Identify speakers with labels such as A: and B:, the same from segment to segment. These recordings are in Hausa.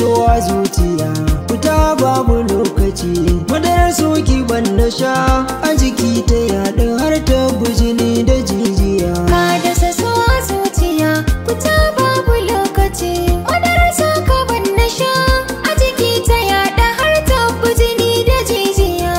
A: so a zuciya fita babu lokaci madarar soki ban na sha a jiki ta yaɗa har ta bujini da jijiya
B: ka dasa so a zuciya fita babu lokaci madarar soka ban na sha a jiki ta yaɗa har ta bujini da jijiya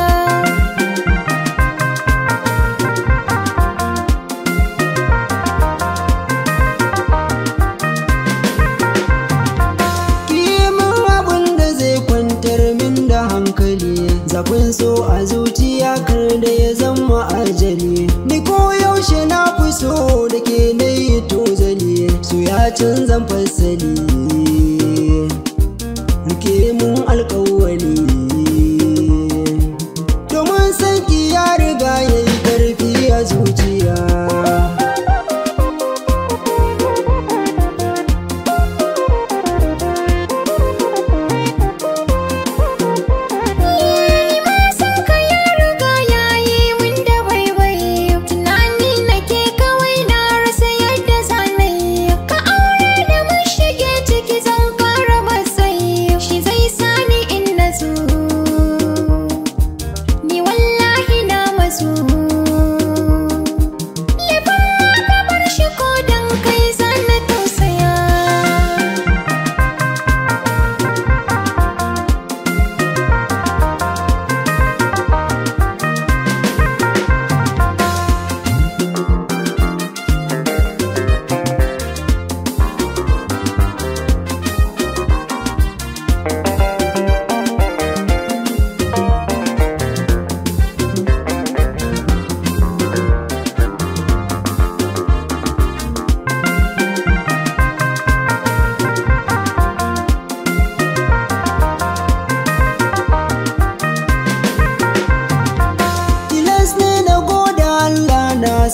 A: zafin so a zuciya kar da ya zama ajali ni ko yaushe na fi so da ke na yi tozali so ya canzan fasali rike mun alkawari domin sanki ya riga ya yi karfi a zuciya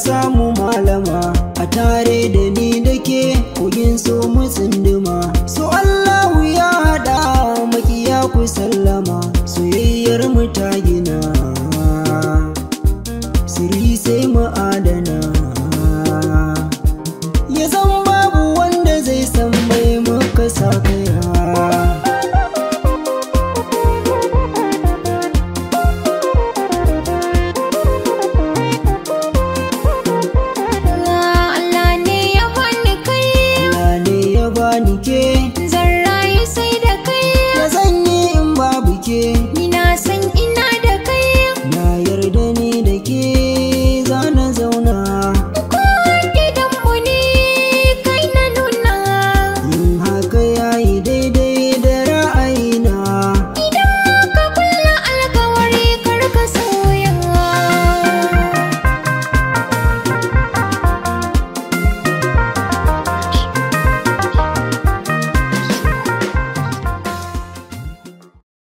A: samu malama a tare da ni da ke kogin so mu tsinduma so Allahu ya haɗa makiya ku sallama soyayyar mu ta